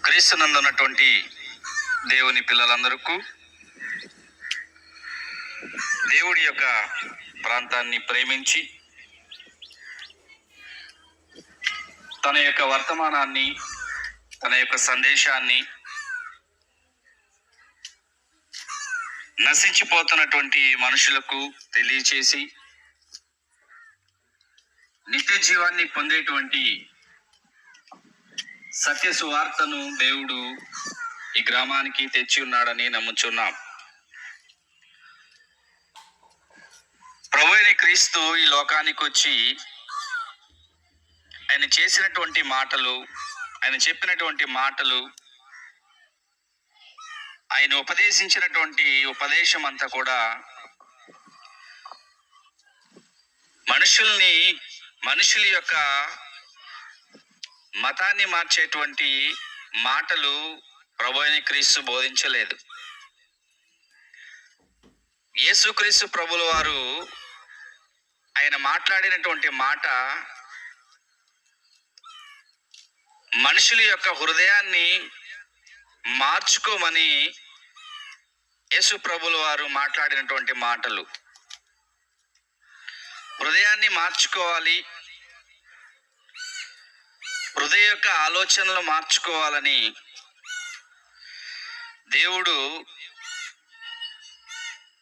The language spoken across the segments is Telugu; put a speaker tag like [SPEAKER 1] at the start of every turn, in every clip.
[SPEAKER 1] క్రీస్తునందున్నటువంటి దేవుని పిల్లలందరికీ దేవుడి యొక్క ప్రాంతాన్ని ప్రేమించి తన యొక్క వర్తమానాన్ని, తన యొక్క సందేశాన్ని నశించిపోతున్నటువంటి మనుషులకు తెలియచేసి నిత్య జీవాన్ని పొందేటువంటి సత్య సువార్తను దేవుడు ఈ గ్రామానికి తెచ్చి ఉన్నాడని నమ్ముచున్నాం. ప్రభువైన క్రీస్తు ఈ లోకానికి వచ్చి ఆయన చేసినటువంటి మాటలు, ఆయన చెప్పినటువంటి మాటలు, ఆయన ఉపదేశించినటువంటి ఉపదేశం అంతా కూడా మనుషుల యొక్క మతాన్ని మార్చేటువంటి మాటలు ప్రభువైన క్రీస్తు బోధించలేదు. యేసుక్రీస్తు ప్రభుల వారు ఆయన మాట్లాడినటువంటి మాట మనుషుల యొక్క హృదయాన్ని మార్చుకోమని యేసు ప్రభుల వారు మాట్లాడినటువంటి మాటలు. హృదయాన్ని మార్చుకోవాలి, హృదయ యొక్క ఆలోచనలు మార్చుకోవాలని దేవుడు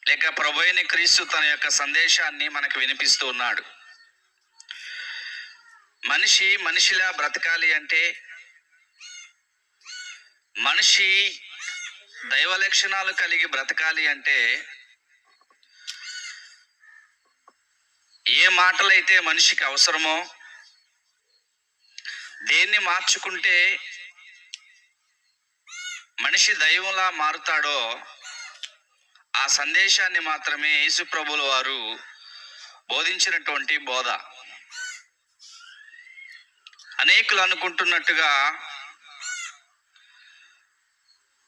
[SPEAKER 1] లేక ప్రభువైన క్రీస్తు తన యొక్క సందేశాన్ని మనకు వినిపిస్తూ ఉన్నాడు. మనిషిలా బ్రతకాలి అంటే, మనిషి దైవ లక్షణాలు కలిగి బ్రతకాలి అంటే, ఏ మాటలైతే మనిషికి అవసరమో, దేన్ని మార్చుకుంటే మనిషి దైవంలా మారుతాడో ఆ సందేశాన్ని మాత్రమే యేసు ప్రభుల వారు బోధించినటువంటి బోధ. అనేకులు అనుకుంటున్నట్టుగా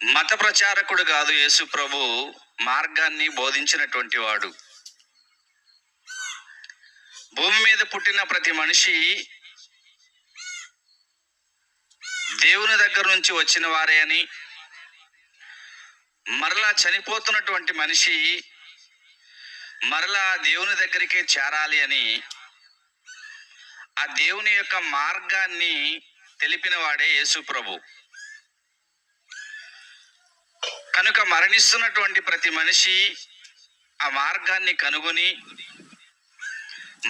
[SPEAKER 1] మత ప్రచారకుడు కాదు యేసు ప్రభు, మార్గాన్ని బోధించినటువంటి వాడు. భూమి మీద పుట్టిన ప్రతి మనిషి దేవుని దగ్గర నుంచి వచ్చిన వారే అని, మరలా చనిపోతున్నటువంటి మనిషి మరలా దేవుని దగ్గరికే చేరాలి అని, ఆ దేవుని యొక్క మార్గాన్ని తెలిపిన వాడే యేసు ప్రభు. కనుక మరణిస్తున్నటువంటి ప్రతి మనిషి ఆ మార్గాన్ని కనుగొని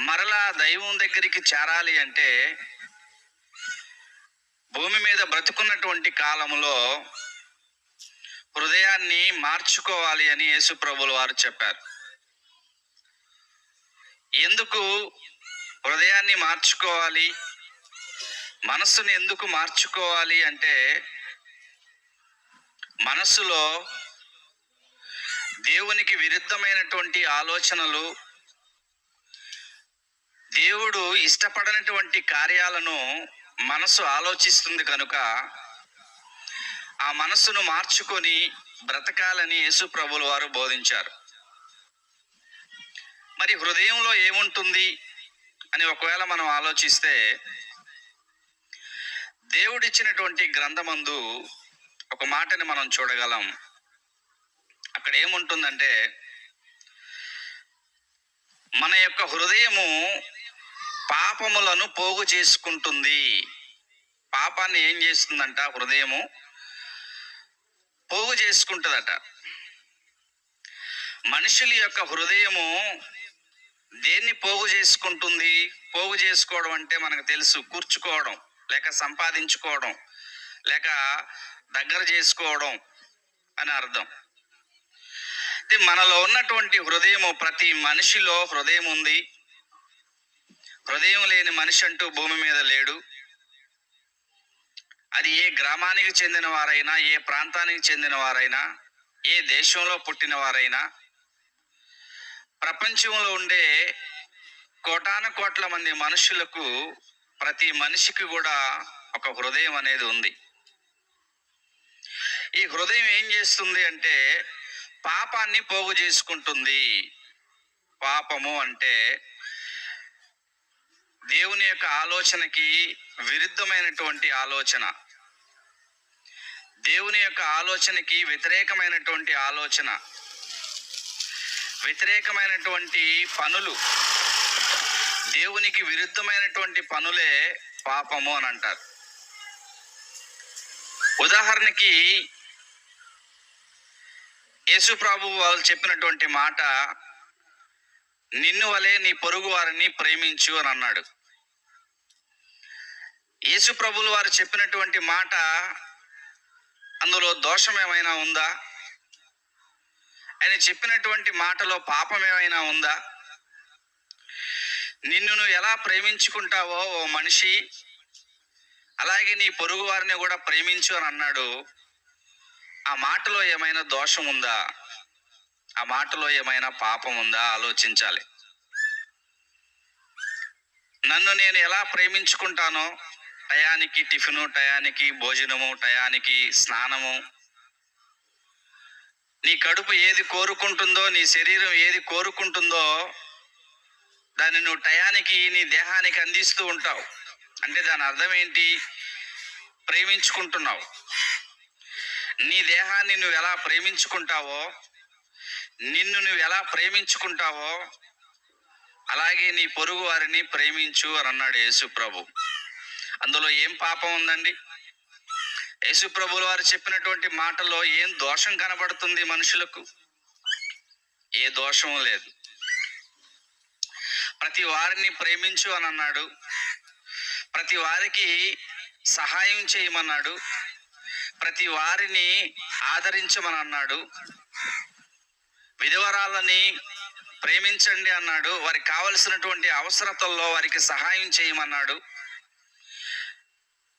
[SPEAKER 1] మరలా దైవం దగ్గరికి చేరాలి అంటే, భూమి మీద బ్రతుకున్నటువంటి కాలంలో హృదయాన్ని మార్చుకోవాలి అని యేసు ప్రభుల వారు చెప్పారు. ఎందుకు హృదయాన్ని మార్చుకోవాలి, మనస్సును ఎందుకు మార్చుకోవాలి అంటే, మనస్సులో దేవునికి విరుద్ధమైనటువంటి ఆలోచనలు, దేవుడు ఇష్టపడనటువంటి కార్యాలను మనసు ఆలోచిస్తుంది. కనుక ఆ మనస్సును మార్చుకొని బ్రతకాలని యేసు ప్రభుల వారు బోధించారు. మరి హృదయంలో ఏముంటుంది అని ఒకవేళ మనం ఆలోచిస్తే, దేవుడిచ్చినటువంటి గ్రంథమందు ఒక మాటని మనం చూడగలం. అక్కడ ఏముంటుందంటే, మన యొక్క హృదయము పాపములను పోగు చేసుకుంటుంది. పాపాన్ని ఏం చేస్తుందంట? హృదయము పోగు చేసుకుంటుందట. మనుషుల యొక్క హృదయము దేన్ని పోగు చేసుకుంటుంది? పోగు చేసుకోవడం అంటే మనకు తెలుసు, కూర్చుకోవడం, లేక సంపాదించుకోవడం, లేక దగ్గర చేసుకోవడం అని అర్థం. మనలో ఉన్నటువంటి హృదయము, ప్రతి మనిషిలో హృదయం ఉంది. హృదయం లేని మనిషి అంటూ భూమి మీద లేడు. అది ఏ గ్రామానికి చెందిన వారైనా, ఏ ప్రాంతానికి చెందిన వారైనా, ఏ దేశంలో పుట్టిన వారైనా, ప్రపంచంలో ఉండే కోటాను కోట్ల మంది మనుషులకు, ప్రతి మనిషికి కూడా ఒక హృదయం అనేది ఉంది. ఈ హృదయం ఏం చేస్తుంది అంటే, పాపాన్ని పోగు చేసుకుంటుంది. పాపము అంటే దేవుని యొక్క ఆలోచనకి విరుద్ధమైనటువంటి ఆలోచన. దేవుని యొక్క ఆలోచనకి వ్యతిరేకమైనటువంటి ఆలోచన, వ్యతిరేకమైనటువంటి పనులు, దేవునికి విరుద్ధమైనటువంటి పనులే పాపము అని అంటారు. ఉదాహరణకి యేసు ప్రభు వాళ్ళు చెప్పినటువంటి మాట, నిన్ను వలె నీ పొరుగు వారిని ప్రేమించు అని అన్నాడు. యేసు ప్రభులు వారు చెప్పినటువంటి మాట, అందులో దోషం ఏమైనా ఉందా? ఆయన చెప్పినటువంటి మాటలో పాపం ఏమైనా ఉందా? నిన్ను నువ్వు ఎలా ప్రేమించుకుంటావో ఓ మనిషి, అలాగే నీ పొరుగు వారిని కూడా ప్రేమించు అని అన్నాడు. ఆ మాటలో ఏమైనా దోషం ఉందా? ఆ మాటలో ఏమైనా పాపం ఉందా? ఆలోచించాలి. నన్ను నేను ఎలా ప్రేమించుకుంటానో, టయానికి టిఫిను, టయానికి భోజనము, టయానికి స్నానము, నీ కడుపు ఏది కోరుకుంటుందో, నీ శరీరం ఏది కోరుకుంటుందో దాన్ని నువ్వు టయానికి నీ దేహానికి అందిస్తూ ఉంటావు. అంటే దాని అర్థం ఏంటి? ప్రేమించుకుంటున్నావు. నీ దేహాన్ని నువ్వు ఎలా ప్రేమించుకుంటావో, నిన్ను నువ్వు ఎలా ప్రేమించుకుంటావో అలాగే నీ పొరుగు వారిని ప్రేమించు అని అన్నాడు యేసు ప్రభు. అందులో ఏం పాపం ఉందండి? యేసు ప్రభుల వారు చెప్పినటువంటి మాటలో ఏం దోషం కనబడుతుంది మనుషులకు? ఏ దోషము లేదు. ప్రతి వారిని ప్రేమించు అని అన్నాడు, ప్రతి వారికి సహాయం చేయమన్నాడు, ప్రతి వారిని ఆదరించమని అన్నాడు, విధవరాలని ప్రేమించండి అన్నాడు, వారికి కావలసినటువంటి అవసరతల్లో వారికి సహాయం చేయమన్నాడు,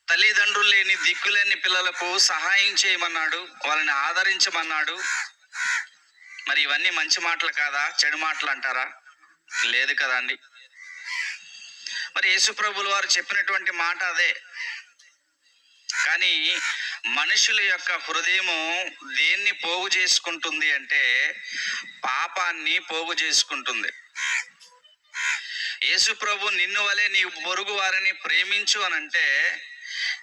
[SPEAKER 1] తల్లిదండ్రులు లేని దిక్కులేని పిల్లలకు సహాయం చేయమన్నాడు, వాళ్ళని ఆదరించమన్నాడు. మరి ఇవన్నీ మంచి మాటలు కాదా? చెడు మాటలు అంటారా? లేదు కదండి. మరి యేసు ప్రభులు వారు చెప్పినటువంటి మాట అదే. కానీ మనుషుల యొక్క హృదయము దేన్ని పోగు చేసుకుంటుంది అంటే పాపాన్ని పోగు చేసుకుంటుంది. యేసు ప్రభు నిన్ను వలె నీ పొరుగు వారిని ప్రేమించు అని అంటే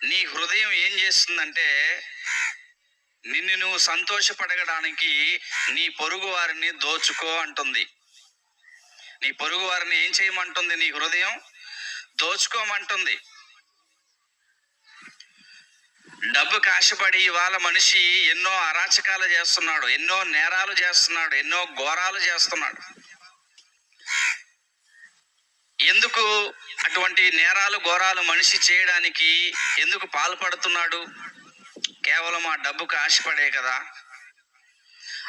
[SPEAKER 1] నీ హృదయం ఏం చేస్తుందంటే నిన్ను నువ్వు సంతోషపడడానికి నీ పొరుగు వారిని దోచుకో అంటుంది. నీ పొరుగు వారిని ఏం చేయమంటుంది? నీ హృదయం దోచుకోమంటుంది. డబ్బుకి ఆశపడి ఇవాళ మనిషి ఎన్నో అరాచకాలు చేస్తున్నాడు, ఎన్నో నేరాలు చేస్తున్నాడు, ఎన్నో ఘోరాలు చేస్తున్నాడు. ఎందుకు అటువంటి నేరాలు ఘోరాలు మనిషి చేయడానికి ఎందుకు పాల్పడుతున్నాడు? కేవలం ఆ డబ్బుకు ఆశపడే కదా.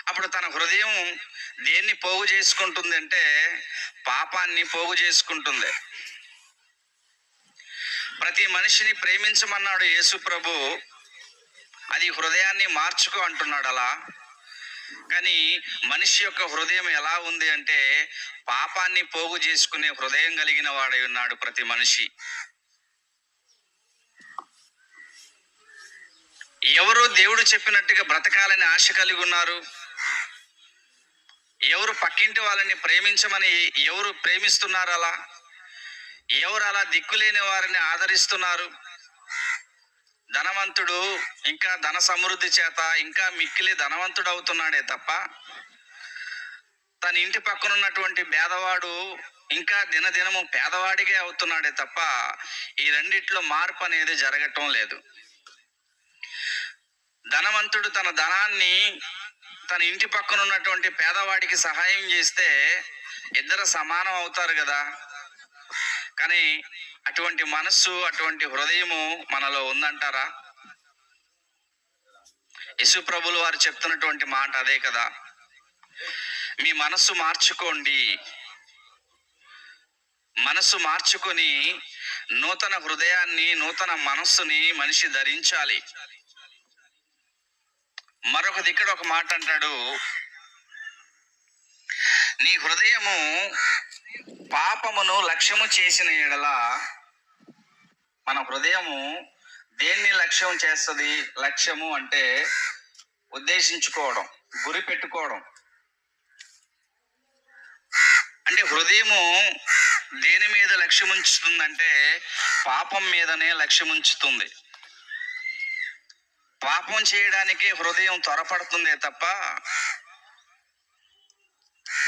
[SPEAKER 1] అప్పుడు తన హృదయం దేన్ని పోగు చేసుకుంటుంది అంటే పాపాన్ని పోగు చేసుకుంటుంది. ప్రతి మనిషిని ప్రేమించమన్నాడు యేసు ప్రభు, అది హృదయాన్ని మార్చుకో అంటున్నాడు అలా. కానీ మనిషి యొక్క హృదయం ఎలా ఉంది అంటే పాపాన్ని పోగు చేసుకునే హృదయం కలిగిన వాడై ఉన్నాడు ప్రతి మనిషి. ఎవరు దేవుడు చెప్పినట్టుగా బ్రతకాలని ఆశ కలిగి ఉన్నారు? ఎవరు పక్కింటి వాళ్ళని ప్రేమించమని ఎవరు ప్రేమిస్తున్నారు? అలా ఎవరు అలా దిక్కులేని వారిని ఆదరిస్తున్నారు? ధనవంతుడు ఇంకా ధన సమృద్ధి చేత ఇంకా మిక్కిలి ధనవంతుడు అవుతున్నాడే తప్ప తన ఇంటి పక్కన ఉన్నటువంటి పేదవాడు ఇంకా దినదినము పేదవాడిగా అవుతున్నాడే తప్ప ఈ రెండిట్లో మార్పు అనేది జరగటం లేదు. ధనవంతుడు తన ధనాన్ని తన ఇంటి పక్కన ఉన్నటువంటి పేదవాడికి సహాయం చేస్తే ఇద్దరు సమానం అవుతారు కదా. కానీ అటువంటి మనస్సు, అటువంటి హృదయము మనలో ఉందంటారా? యేసు ప్రభులు వారు చెప్తున్నటువంటి మాట అదే కదా. మీ మనస్సు మార్చుకోండి. మనస్సు మార్చుకొని నూతన హృదయాన్ని, నూతన మనస్సుని మనిషి ధరించాలి. మరొక దిక్కడ ఒక మాట అంటాడు, నీ హృదయము పాపమును లక్ష్యము చేసిన ఎడల, మన హృదయము దేన్ని లక్ష్యం చేస్తుంది? లక్ష్యము అంటే ఉద్దేశించుకోవడం, గురి పెట్టుకోవడం. అంటే హృదయము దేని మీద లక్ష్యం ఉంచుతుందంటే పాపం మీదనే లక్ష్యం ఉంచుతుంది. పాపం చేయడానికి హృదయం త్వరపడుతుందే తప్ప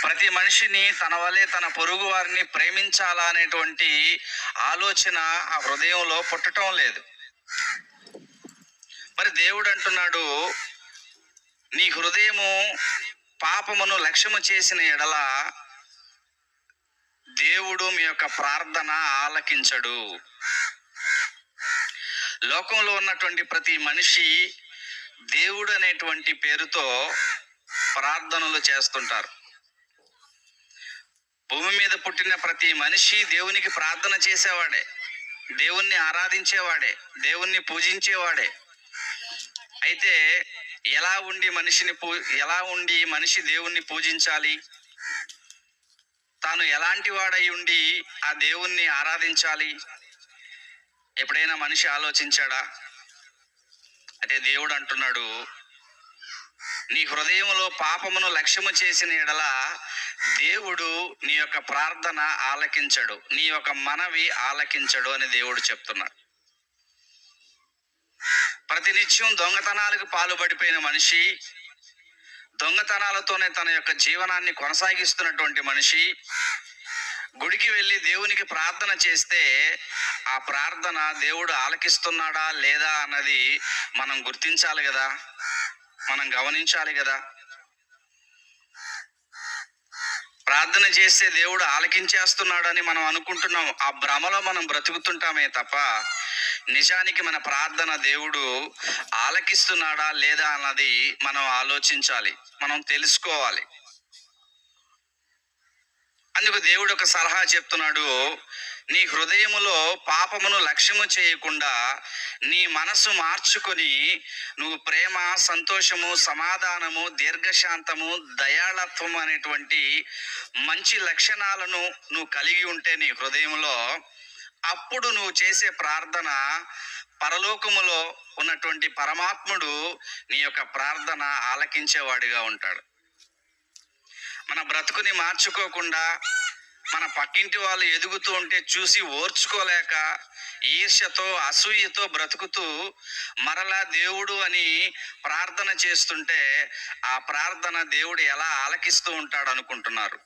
[SPEAKER 1] ప్రతి మనిషిని తన వలె తన పొరుగు వారిని ప్రేమించాలా అనేటువంటి ఆలోచన ఆ హృదయంలో పుట్టడం లేదు. మరి దేవుడు అంటున్నాడు, నీ హృదయము పాపమును లక్ష్యము చేసిన ఎడల దేవుడు మీ యొక్క ప్రార్థన ఆలకించడు. లోకంలో ఉన్నటువంటి ప్రతి మనిషి దేవుడు అనేటువంటి పేరుతో ప్రార్థనలు చేస్తుంటారు. భూమి మీద పుట్టిన ప్రతి మనిషి దేవునికి ప్రార్థన చేసేవాడే, దేవుణ్ణి ఆరాధించేవాడే, దేవుణ్ణి పూజించేవాడే. అయితే ఎలా ఉండి మనిషి దేవుణ్ణి పూజించాలి, తాను ఎలాంటి వాడై ఉండి ఆ దేవుణ్ణి ఆరాధించాలి, ఎప్పుడైనా మనిషి ఆలోచించాడా? అంటే దేవుడు అంటున్నాడు, నీ హృదయంలో పాపమును లక్ష్యము చేసిన ఎడల దేవుడు నీ యొక్క ప్రార్థన ఆలకించడు, నీ యొక్క మనవి ఆలకించడు అని దేవుడు చెప్తున్నాడు. ప్రతినిత్యం దొంగతనాలకు పాల్పడిపోయిన మనిషి, దొంగతనాలతోనే తన యొక్క జీవనాన్ని కొనసాగిస్తున్నటువంటి మనిషి గుడికి వెళ్ళి దేవునికి ప్రార్థన చేస్తే ఆ ప్రార్థన దేవుడు ఆలకిస్తున్నాడా లేదా అన్నది మనం గుర్తించాలి కదా, మనం గమనించాలి కదా. ప్రార్థన చేస్తే దేవుడు ఆలకించేస్తున్నాడని మనం అనుకుంటున్నాం. ఆ భ్రమలో మనం బ్రతుకుతుంటామే తప్ప నిజానికి మన ప్రార్థన దేవుడు ఆలకిస్తున్నాడా లేదా అన్నది మనం ఆలోచించాలి, మనం తెలుసుకోవాలి. అందుకు దేవుడు ఒక సలహా చెప్తున్నాడు, నీ హృదయములో పాపమును లక్ష్యము చేయకుండా నీ మనసు మార్చుకొని నువ్వు ప్రేమ, సంతోషము, సమాధానము, దీర్ఘశాంతము, దయాళత్వం అనేటువంటి మంచి లక్షణాలను నువ్వు కలిగి ఉంటే నీ హృదయంలో, అప్పుడు నువ్వు చేసే ప్రార్థన పరలోకములో ఉన్నటువంటి పరమాత్ముడు నీ యొక్క ప్రార్థన ఆలకించేవాడిగా ఉంటాడు. మన బ్రతుకుని మార్చుకోకుండా మన పక్కింటి వాళ్ళు ఎదుగుతూ ఉంటే చూసి ఓర్చుకోలేక ఈర్ష్యతో, అసూయతో బ్రతుకుతూ మరలా దేవుడు అని ప్రార్థన చేస్తుంటే ఆ ప్రార్థన దేవుడు ఎలా ఆలకిస్తూ ఉంటాడు అనుకుంటున్నారు?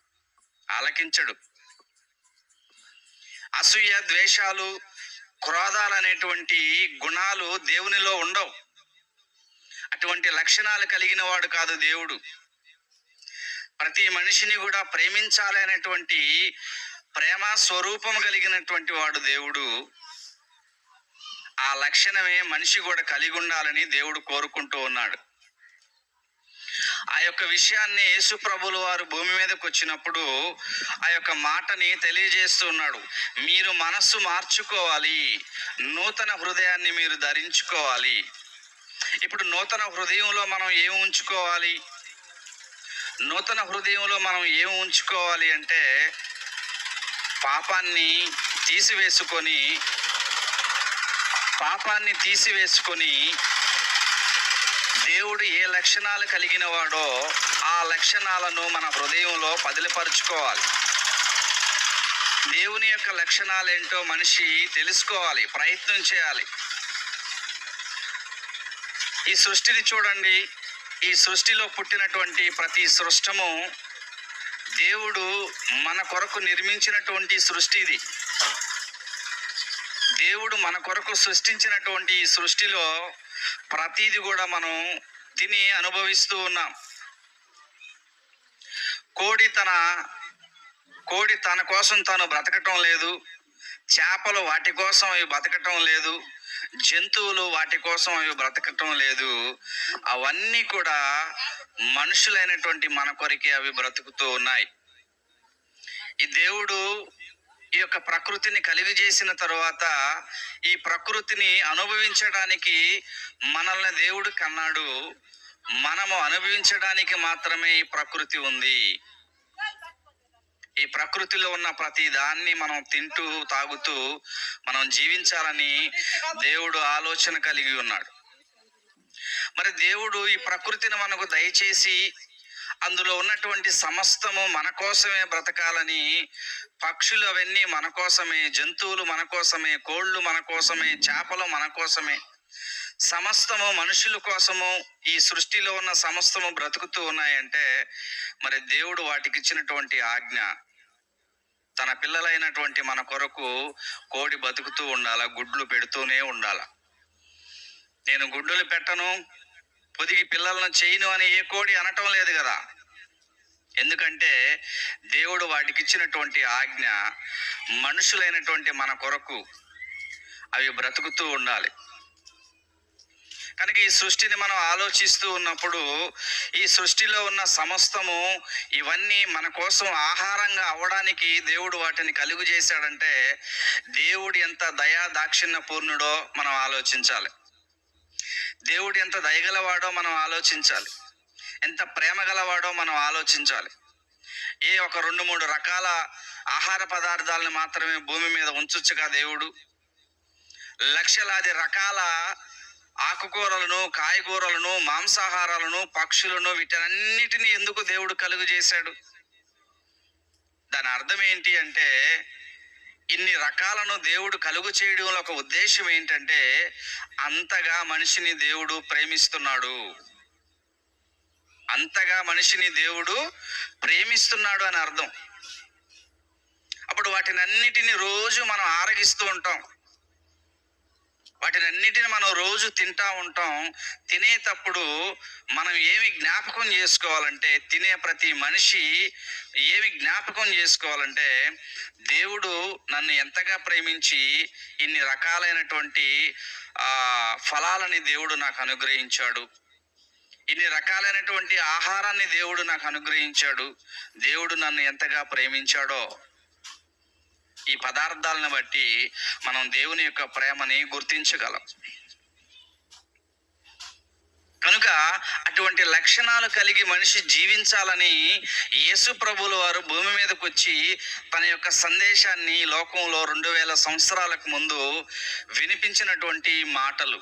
[SPEAKER 1] ఆలకించడు. అసూయ, ద్వేషాలు, క్రోధాలు అనేటువంటి గుణాలు దేవునిలో ఉండవు. అటువంటి లక్షణాలు కలిగిన వాడు కాదు దేవుడు. ప్రతి మనిషిని కూడా ప్రేమించాలి అనేటువంటి ప్రేమ స్వరూపం కలిగినటువంటి వాడు దేవుడు. ఆ లక్షణమే మనిషి కూడా కలిగి ఉండాలని దేవుడు కోరుకుంటూ ఉన్నాడు. ఆ యొక్క విషయాన్ని యేసు ప్రభువుల వారు భూమి మీదకి వచ్చినప్పుడు ఆ యొక్క మాటని తెలియజేస్తూ ఉన్నాడు. మీరు మనస్సు మార్చుకోవాలి, నూతన హృదయాన్ని మీరు ధరించుకోవాలి. ఇప్పుడు నూతన హృదయంలో మనం ఏం ఉంచుకోవాలి? నూతన హృదయంలో మనం ఏం ఉంచుకోవాలి అంటే పాపాన్ని తీసివేసుకొని దేవుడు ఏ లక్షణాలు కలిగిన వాడో ఆ లక్షణాలను మన హృదయంలో పదిలపరుచుకోవాలి. దేవుని యొక్క లక్షణాలు ఏంటో మనిషి తెలుసుకోవాలి, ప్రయత్నం చేయాలి. ఈ సృష్టిని చూడండి, ఈ సృష్టిలో పుట్టినటువంటి ప్రతి సృష్టము దేవుడు మన కొరకు నిర్మించినటువంటి సృష్టి ఇది. దేవుడు మన కొరకు సృష్టించినటువంటి ఈ సృష్టిలో ప్రతిది కూడా మనం తిని అనుభవిస్తూ ఉన్నాం. కోడి తన కోసం తాను బ్రతకటం లేదు, చేపలు వాటి కోసం అవి బ్రతకటం లేదు, జంతువులు వాటి కోసం అవి బ్రతకటం లేదు. అవన్నీ కూడా మనుషులైనటువంటి మన కొరకే అవి బ్రతుకుతూ ఉన్నాయి. ఈ దేవుడు ఈ యొక్క ప్రకృతిని కలిగి చేసిన తరువాత ఈ ప్రకృతిని అనుభవించడానికి మనల్ని దేవుడు కన్నాడు. మనము అనుభవించడానికి మాత్రమే ఈ ప్రకృతి ఉంది. ఈ ప్రకృతిలో ఉన్న ప్రతి దాన్ని మనం తింటూ తాగుతూ మనం జీవించాలని దేవుడు ఆలోచన కలిగి ఉన్నాడు. మరి దేవుడు ఈ ప్రకృతిని మనకు దయచేసి అందులో ఉన్నటువంటి సమస్తము మన కోసమే బ్రతకాలని, పక్షులు అవన్నీ మన కోసమే, జంతువులు మన కోసమే, కోళ్ళు మన కోసమే, చేపలు మన కోసమే, సమస్తము మనుషుల కోసము ఈ సృష్టిలో ఉన్న సమస్తము బ్రతుకుతూ ఉన్నాయంటే మరి దేవుడు వాటికి ఇచ్చినటువంటి ఆజ్ఞ, తన పిల్లలైనటువంటి మన కొరకు కోడి బతుకుతూ ఉండాల, గుడ్లు పెడుతూనే ఉండాల. నేను గుడ్లు పెట్టను, పొదిగి పిల్లలను చేయను అని ఏ కోడి అనటం లేదు కదా. ఎందుకంటే దేవుడు వాటికి ఇచ్చినటువంటి ఆజ్ఞ మనుషులైనటువంటి మన కొరకు అవి బ్రతుకుతూ ఉండాలి. కనుక ఈ సృష్టిని మనం ఆలోచిస్తూ ఉన్నప్పుడు ఈ సృష్టిలో ఉన్న సమస్తము ఇవన్నీ మన కోసం ఆహారంగా అవ్వడానికి దేవుడు వాటిని కలుగు చేశాడంటే దేవుడు ఎంత దయా దాక్షిణ్య పూర్ణుడో మనం ఆలోచించాలి. దేవుడు ఎంత దయగలవాడో మనం ఆలోచించాలి. ఎంత ప్రేమ గలవాడో మనం ఆలోచించాలి. ఒక 2-3 రకాల ఆహార పదార్థాలను మాత్రమే భూమి మీద ఉంచొచ్చుగా దేవుడు లక్షలాది రకాల ఆకుకూరలను, కాయగూరలను, మాంసాహారాలను, పక్షులను, వీటన్నిటిని ఎందుకు దేవుడు కలుగు చేశాడు? దాని అర్థం ఏంటి అంటే ఇన్ని రకాలను దేవుడు కలుగు చేయడంలో ఒక ఉద్దేశం ఏంటంటే అంతగా మనిషిని దేవుడు ప్రేమిస్తున్నాడు, అంతగా మనిషిని దేవుడు ప్రేమిస్తున్నాడు అని అర్థం. అప్పుడు వాటినన్నిటిని రోజు మనం ఆరగిస్తూ ఉంటాం, వాటినన్నిటిని మనం రోజు తింటా ఉంటాం. తినేటప్పుడు మనం ఏమి జ్ఞాపకం చేసుకోవాలంటే, తినే ప్రతి మనిషి ఏమి జ్ఞాపకం చేసుకోవాలంటే దేవుడు నన్ను ఎంతగా ప్రేమించి ఇన్ని రకాలైనటువంటి ఫలాలని దేవుడు నాకు అనుగ్రహించాడు, ఇన్ని రకాలైనటువంటి ఆహారాన్ని దేవుడు నాకు అనుగ్రహించాడు, దేవుడు నన్ను ఎంతగా ప్రేమించాడో ఈ పదార్థాలను బట్టి మనం దేవుని యొక్క ప్రేమని గుర్తించగలం. కనుక అటువంటి లక్షణాలు కలిగి మనిషి జీవించాలని యేసు ప్రభువుల వారు భూమి మీదకి వచ్చి తన యొక్క సందేశాన్ని లోకంలో 2000 సంవత్సరాలకు ముందు వినిపించినటువంటి మాటలు.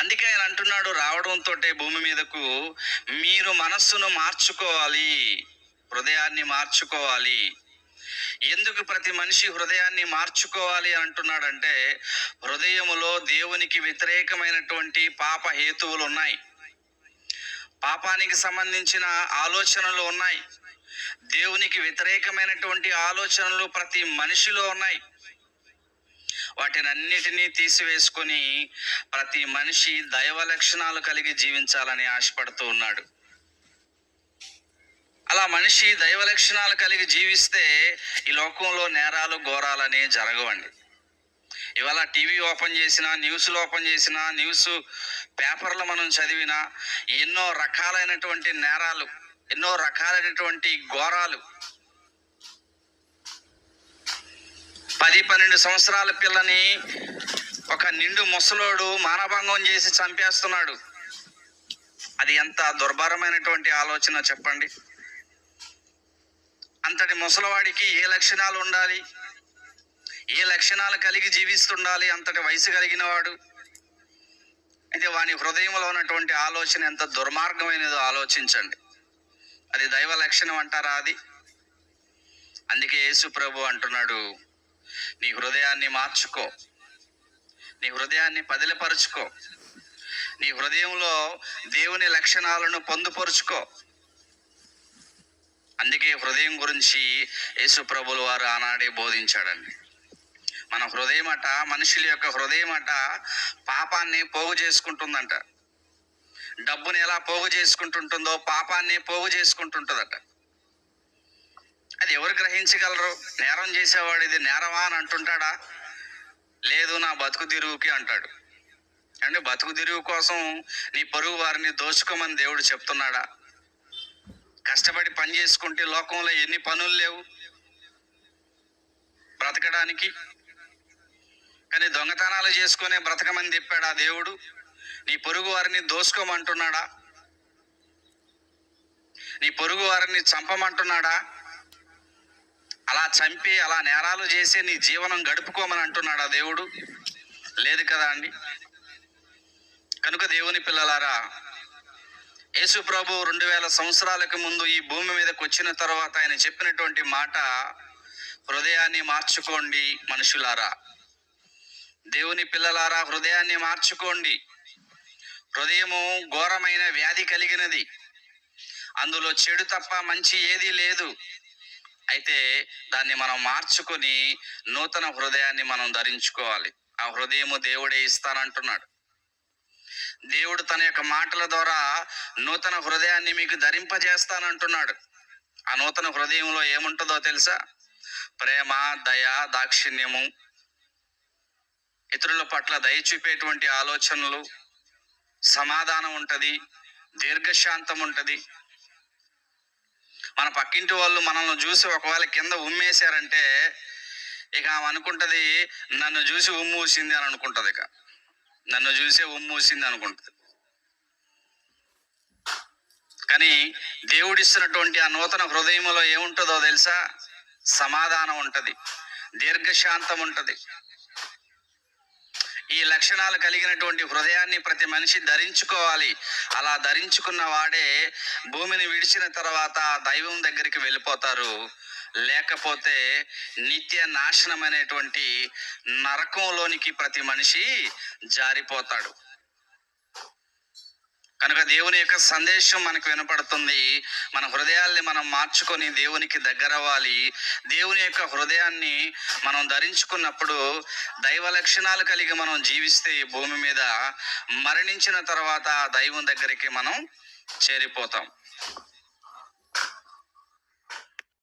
[SPEAKER 1] అందుకే ఆయన అంటున్నాడు రావడంతో భూమి మీదకు, మీరు మనస్సును మార్చుకోవాలి, హృదయాన్ని మార్చుకోవాలి. ఎందుకు ప్రతి మనిషి హృదయాన్ని మార్చుకోవాలి అంటున్నాడంటే హృదయములో దేవునికి వ్యతిరేకమైనటువంటి పాప హేతువులు ఉన్నాయి, పాపానికి సంబంధించిన ఆలోచనలు ఉన్నాయి, దేవునికి వ్యతిరేకమైనటువంటి ఆలోచనలు ప్రతి మనిషిలో ఉన్నాయి. వాటినన్నిటినీ తీసివేసుకొని ప్రతి మనిషి దైవ లక్షణాలు కలిగి జీవించాలని ఆశపడుతూ ఉన్నాడు. అలా మనిషి దైవ లక్షణాలు కలిగి జీవిస్తే ఈ లోకంలో నేరాలు ఘోరాలనే జరగవండి. ఇవాళ టీవీ ఓపెన్ చేసినా, న్యూస్లు ఓపెన్ చేసినా, న్యూస్ పేపర్లు మనం చదివినా ఎన్నో రకాలైనటువంటి నేరాలు, ఎన్నో రకాలైనటువంటి ఘోరాలు. 10-12 సంవత్సరాల పిల్లని ఒక నిండు ముసలోడు మానభంగం చేసి చంపేస్తున్నాడు. అది ఎంత దుర్భరమైనటువంటి ఆలోచన చెప్పండి. అంతటి ముసలివాడికి ఏ లక్షణాలు ఉండాలి, ఏ లక్షణాలు కలిగి జీవిస్తుండాలి అంతటి వయసు కలిగిన వాడు? అయితే వాని హృదయంలో ఉన్నటువంటి ఆలోచన ఎంత దుర్మార్గమైనదో ఆలోచించండి. అది దైవ లక్షణం అంటారా? అది అందుకే యేసు ప్రభు అంటున్నాడు, నీ హృదయాన్ని మార్చుకో, నీ హృదయాన్ని పదిలపరుచుకో, నీ హృదయంలో దేవుని లక్షణాలను పొందుపరుచుకో. అందుకే హృదయం గురించి యేసు ప్రభుల వారు ఆనాడే బోధించాడండి. మన హృదయం అట, మనుషుల యొక్క హృదయం అట పాపాన్ని పోగు చేసుకుంటుందంట. డబ్బుని ఎలా పోగు చేసుకుంటుంటుందో పాపాన్ని పోగు చేసుకుంటుంటుందట. అది ఎవరు గ్రహించగలరు? నేరం చేసేవాడు ఇది నేరమా అని అంటుంటాడా? లేదు, నా బతుకు తిరుగుకి అంటాడు. అంటే బతుకు తిరుగు కోసం నీ పొరుగు వారిని దోచుకోమని దేవుడు చెప్తున్నాడా? కష్టపడి పని చేసుకుంటే లోకంలో ఎన్ని పనులు లేవు బ్రతకడానికి? కానీ దొంగతనాలు చేసుకునే బ్రతకమని చెప్పాడా దేవుడు? నీ పొరుగు వారిని దోసుకోమంటున్నాడా? నీ పొరుగు వారిని చంపమంటున్నాడా? అలా చంపి అలా నేరాలు చేసి నీ జీవనం గడుపుకోమని అంటున్నాడా దేవుడు? లేదు కదా అండి. కనుక దేవుని పిల్లలారా, యేసు ప్రభు 2000 సంవత్సరాలకు ముందు ఈ భూమి మీదకి వచ్చిన తర్వాత ఆయన చెప్పినటువంటి మాట, హృదయాన్ని మార్చుకోండి మనుషులారా, దేవుని పిల్లలారా, హృదయాన్ని మార్చుకోండి. హృదయము ఘోరమైన వ్యాధి కలిగినది. అందులో చెడు తప్ప మంచి ఏదీ లేదు. అయితే దాన్ని మనం మార్చుకొని నూతన హృదయాన్ని మనం ధరించుకోవాలి. ఆ హృదయము దేవుడే ఇస్తానంటున్నాడు. దేవుడు తన యొక్క మాటల ద్వారా నూతన హృదయాన్ని మీకు ధరింపజేస్తానంటున్నాడు. ఆ నూతన హృదయంలో ఏముంటుందో తెలుసా? ప్రేమ, దయ, దాక్షిణ్యము, ఇతరుల పట్ల దయ చూపేటువంటి ఆలోచనలు, సమాధానం ఉంటుంది, దీర్ఘశాంతం ఉంటుంది. మన పక్కింటి వాళ్ళు మనల్ని చూసి ఒకవేళ కింద ఉమ్మేశారంటే ఇక ఆమె అనుకుంటుంది, నన్ను చూసి ఉమ్మూసింది అని అనుకుంటుంది. ఇక నన్ను చూసే ఉమ్మూసింది అనుకుంటుంది. కానీ దేవుడిస్తున్నటువంటి ఆ నూతన హృదయంలో ఏముంటుందో తెలుసా? సమాధానం ఉంటుంది, దీర్ఘశాంతం ఉంటుంది. ఈ లక్షణాలు కలిగినటువంటి హృదయాన్ని ప్రతి మనిషి ధరించుకోవాలి. అలా ధరించుకున్న వాడే భూమిని విడిచిన తర్వాత దైవం దగ్గరికి వెళ్ళిపోతారు. లేకపోతే నిత్య నాశనం అనేటువంటి నరకంలోనికి ప్రతి మనిషి జారిపోతాడు. కనుక దేవుని యొక్క సందేశం మనకు వినపడుతుంది. మన హృదయాల్ని మనం మార్చుకొని దేవునికి దగ్గరవ్వాలి. దేవుని యొక్క హృదయాన్ని మనం ధరించుకున్నప్పుడు దైవ లక్షణాలు కలిగి మనం జీవిస్తే ఈ భూమి మీద మరణించిన తర్వాత దైవం దగ్గరికి మనం చేరిపోతాం.